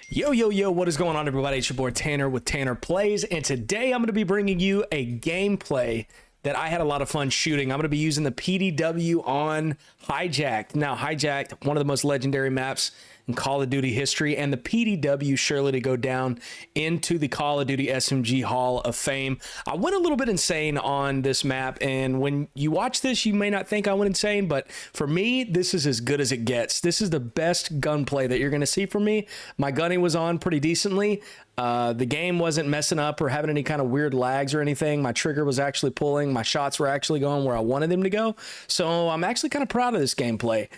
Yo, what is going on, everybody? It's your boy Tanner with Tanner Plays, and today I'm going to be bringing you a gameplay that I had a lot of fun shooting. I'm going to be using the PDW on Hijacked. Now, Hijacked, one of the most legendary maps in Call of Duty history, and the PDW surely to go down into the Call of Duty SMG Hall of Fame. I went a little bit insane on this map, and when you watch this, you may not think I went insane, but for me, this is as good as it gets. This is the best gunplay that you're going to see from me. My gunning was on pretty decently. The game wasn't messing up or having any kind of weird lags or anything. My trigger was actually pulling. My shots were actually going where I wanted them to go. So I'm actually kind of proud of this gameplay.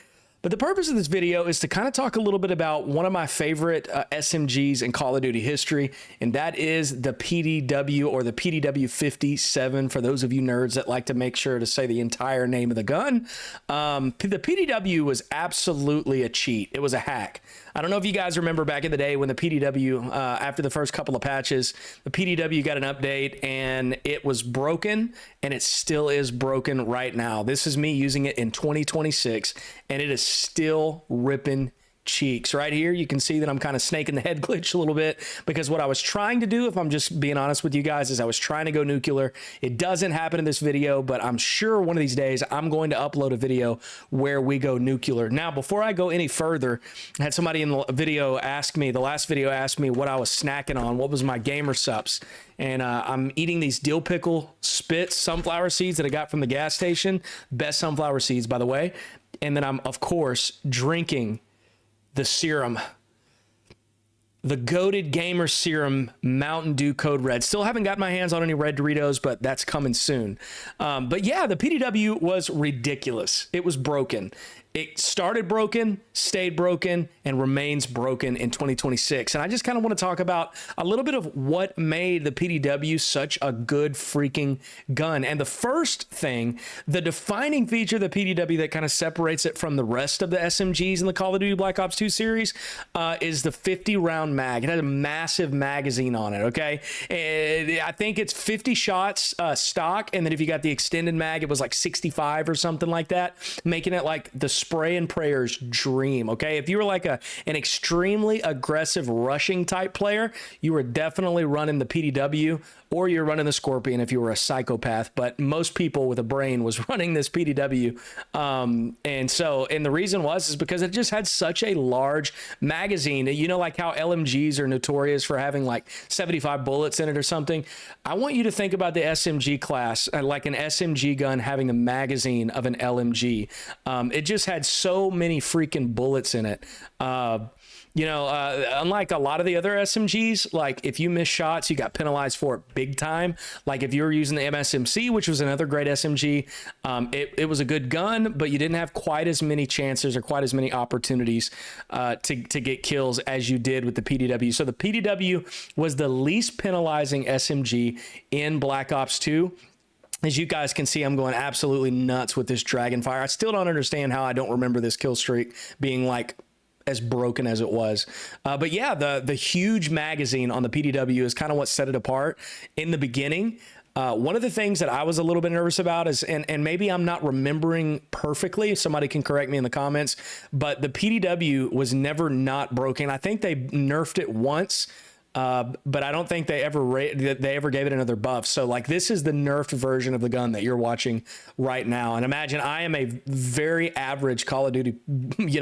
But the purpose of this video is to kind of talk a little bit about one of my favorite SMGs in Call of Duty history, and that is the PDW, or the PDW 57, for those of you nerds that like to make sure to say the entire name of the gun. The PDW was absolutely a cheat. It was a hack. I don't know if you guys remember back in the day when the PDW, after the first couple of patches, the PDW got an update and it was broken, and it still is broken right now. This is me using it in 2026, and it is still ripping cheeks. Right here, you can see that I'm kind of snaking the head glitch a little bit, because what I was trying to do, if I'm just being honest with you guys, is I was trying to go nuclear. It doesn't happen in this video, but I'm sure one of these days I'm going to upload a video where we go nuclear. Now, before I go any further, I had somebody in the video ask me, the last video asked me what I was snacking on, what was my gamer sups. And I'm eating these dill pickle spits sunflower seeds that I got from the gas station. Best sunflower seeds, by the way. And then I'm, of course, drinking the serum, the goated gamer serum Mountain Dew Code Red. Still haven't got my hands on any red Doritos, but that's coming soon. But yeah, the PDW was ridiculous. It was broken. It started broken, stayed broken, and remains broken in 2026. And I just kind of want to talk about a little bit of what made the PDW such a good freaking gun. And the first thing, the defining feature of the PDW that kind of separates it from the rest of the SMGs in the Call of Duty Black Ops 2 series is the 50-round mag. It had a massive magazine on it, okay? And I think it's 50 shots stock, and then if you got the extended mag, it was like 65 or something like that, making it like the spray and prayer's dream. Okay, if you were like an extremely aggressive rushing type player, you were definitely running the PDW, or you're running the Scorpion if you were a psychopath. But most people with a brain was running this PDW, and the reason is because it just had such a large magazine. You know, like how LMGs are notorious for having like 75 bullets in it or something. I want you to think about the SMG class like an SMG gun having the magazine of an LMG. It just had so many freaking bullets in it. Unlike a lot of the other SMGs, like if you miss shots, you got penalized for it big time. Like if you were using the MSMC, which was another great SMG, it was a good gun, but you didn't have quite as many chances or quite as many opportunities to get kills as you did with the PDW. So the PDW was the least penalizing SMG in Black Ops 2. As you guys can see, I'm going absolutely nuts with this Dragonfire. I still don't understand how I don't remember this kill streak being like as broken as it was. But yeah, the huge magazine on the PDW is kind of what set it apart in the beginning. One of the things that I was a little bit nervous about is, and maybe I'm not remembering perfectly, if somebody can correct me in the comments, but the PDW was never not broken. I think they nerfed it once, but I don't think they ever gave it another buff. So like this is the nerfed version of the gun that you're watching right now. And imagine I am a very average Call of Duty,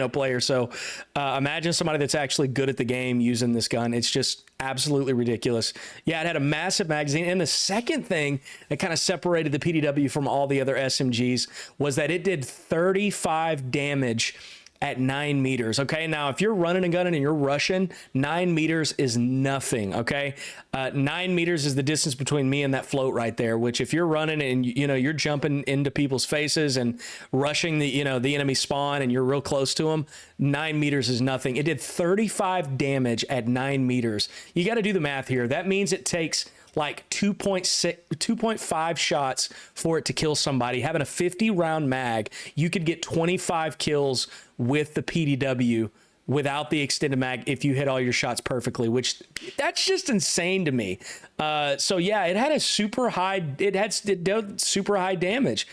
player. So imagine somebody that's actually good at the game using this gun. It's just absolutely ridiculous. Yeah, it had a massive magazine. And the second thing that kind of separated the PDW from all the other SMGs was that it did 35 damage at 9 meters. Okay, now if you're running a gun and you're rushing, 9 meters is nothing. Okay, 9 meters is the distance between me and that float right there, which if you're running and you're jumping into people's faces and rushing the enemy spawn and you're real close to them, 9 meters is nothing. It did 35 damage at 9 meters. You got to do the math here. That means it takes like 2.5 shots for it to kill somebody. Having a 50-round mag, you could get 25 kills with the PDW without the extended mag if you hit all your shots perfectly, which that's just insane to me. So yeah, it had a super high, it did super high damage,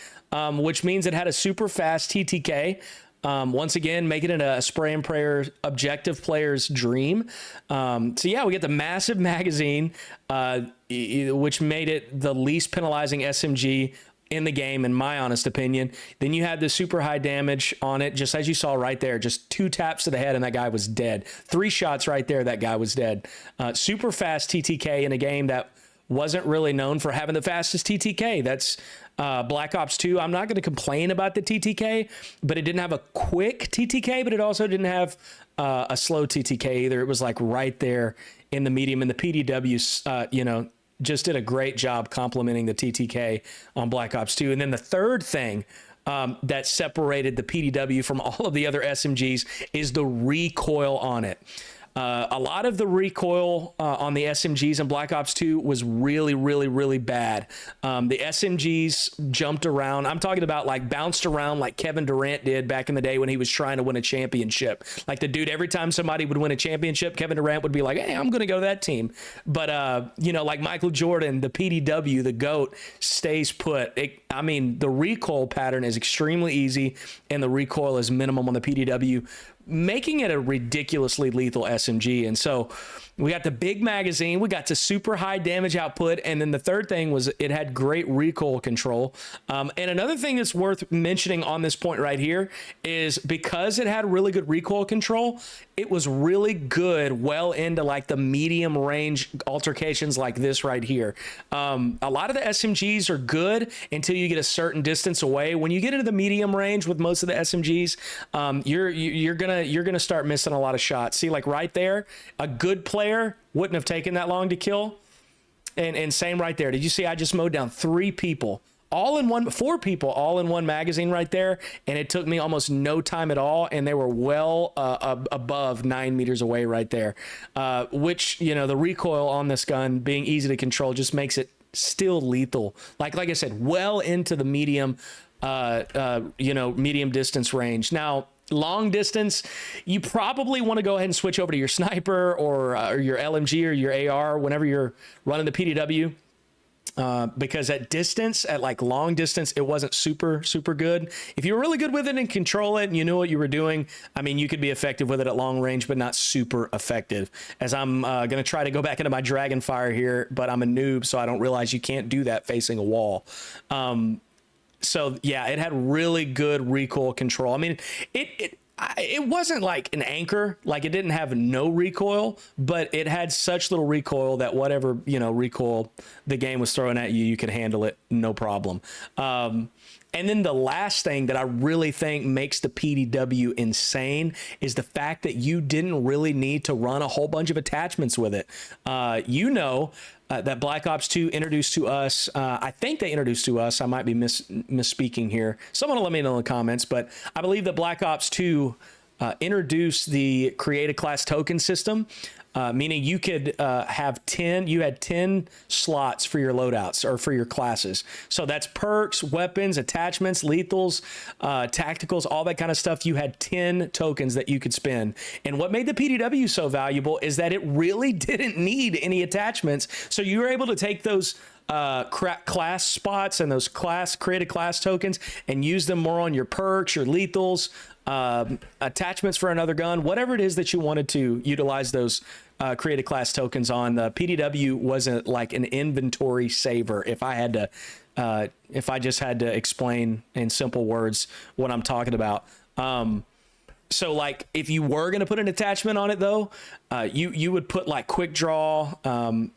which means it had a super fast TTK. Once again, making it a spray and prayer objective player's dream. So yeah, we get the massive magazine, which made it the least penalizing SMG in the game, in my honest opinion. Then you had the super high damage on it, just as you saw right there, just 2 taps to the head and that guy was dead. 3 shots right there, that guy was dead. Super fast TTK in a game that wasn't really known for having the fastest TTK. That's Black Ops 2. I'm not going to complain about the TTK, but it didn't have a quick TTK, but it also didn't have a slow TTK either. It was like right there in the medium, and the PDW, just did a great job complementing the TTK on Black Ops 2. And then the third thing that separated the PDW from all of the other SMGs is the recoil on it. A lot of the recoil on the SMGs in Black Ops 2 was really, really, really bad. The SMGs jumped around. I'm talking about like bounced around like Kevin Durant did back in the day when he was trying to win a championship. Like the dude, every time somebody would win a championship, Kevin Durant would be like, hey, I'm going to go to that team. But, like Michael Jordan, the PDW, the GOAT, stays put. The recoil pattern is extremely easy, and the recoil is minimum on the PDW, making it a ridiculously lethal SMG. And so we got the big magazine, we got to super high damage output, and then the third thing was it had great recoil control. And another thing that's worth mentioning on this point right here is because it had really good recoil control, it was really good well into like the medium range altercations like this right here. A lot of the SMGs are good until you get a certain distance away. When you get into the medium range with most of the SMGs, you're gonna start missing a lot of shots. See, like right there, a good player wouldn't have taken that long to kill. And same right there. Did you see I just mowed down 4 people all in one magazine right there, and it took me almost no time at all, and they were well above 9 meters away right there, which, the recoil on this gun being easy to control just makes it still lethal. Like I said, well into the medium distance range. Now, long distance, you probably want to go ahead and switch over to your sniper or your LMG or your AR whenever you're running the PDW. Because at like long distance, it wasn't super good. If you were really good with it and control it and you knew what you were doing, you could be effective with it at long range, but not super effective. As I'm going to try to go back into my dragon fire here, but I'm a noob, so I don't realize you can't do that facing a wall. So yeah, it had really good recoil control. It wasn't like an anchor, like it didn't have no recoil, but it had such little recoil that whatever, recoil the game was throwing at you, you could handle it, no problem. And then the last thing that I really think makes the PDW insane is the fact that you didn't really need to run a whole bunch of attachments with it. That Black Ops 2 introduced to us, I think they introduced to us, I might be misspeaking here. Someone will let me know in the comments, but I believe that Black Ops 2 introduced the create a class token system, meaning you could have 10 slots for your loadouts or for your classes. So that's perks, weapons, attachments, lethals, tacticals, all that kind of stuff. You had 10 tokens that you could spend. And what made the PDW so valuable is that it really didn't need any attachments. So you were able to take those class spots and those created class tokens and use them more on your perks, your lethals, attachments for another gun, whatever it is that you wanted to utilize those created class tokens on. The PDW wasn't like an inventory saver. If I just had to explain in simple words what I'm talking about. So like if you were going to put an attachment on it though, you would put like quick draw,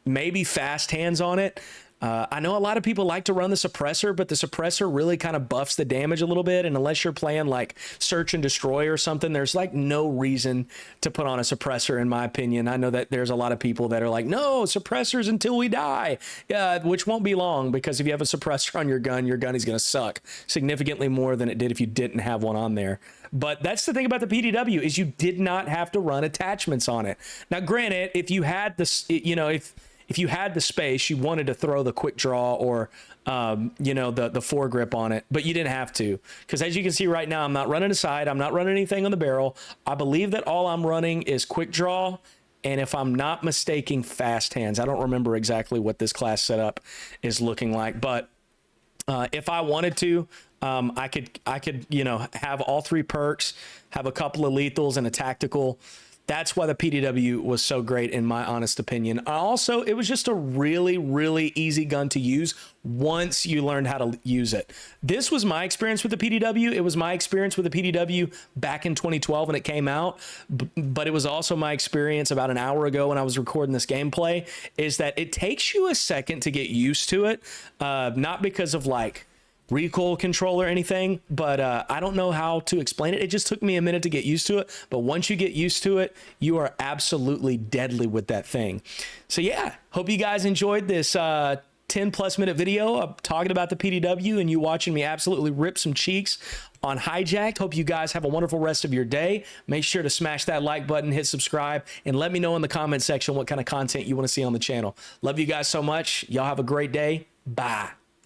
maybe fast hands on it. I know a lot of people like to run the suppressor, but the suppressor really kind of buffs the damage a little bit. And unless you're playing like search and destroy or something, there's like no reason to put on a suppressor, in my opinion. I know that there's a lot of people that are like, no, suppressors until we die, which won't be long, because if you have a suppressor on your gun is going to suck significantly more than it did if you didn't have one on there. But that's the thing about the PDW is you did not have to run attachments on it. Now, granted, if you had this, if you had the space, you wanted to throw the quick draw or, the foregrip on it, but you didn't have to. Because as you can see right now, I'm not running a side. I'm not running anything on the barrel. I believe that all I'm running is quick draw. And if I'm not mistaking, fast hands. I don't remember exactly what this class setup is looking like, but If I wanted to, I could, you know, have all 3 perks, have a couple of lethals and a tactical. That's why the PDW was so great, in my honest opinion. Also, it was just a really, really easy gun to use once you learned how to use it. This was my experience with the PDW. It was my experience with the PDW back in 2012 when it came out, but it was also my experience about an hour ago when I was recording this gameplay, is that it takes you a second to get used to it, not because of like recoil control or anything, but I don't know how to explain it. It just took me a minute to get used to it, but once you get used to it, you are absolutely deadly with that thing. So yeah, hope you guys enjoyed this 10+ minute video of talking about the PDW and you watching me absolutely rip some cheeks on Hijacked. Hope you guys have a wonderful rest of your day. Make sure to smash that like button, hit subscribe, and let me know in the comment section what kind of content you want to see on the channel. Love you guys so much. Y'all have a great day. Bye.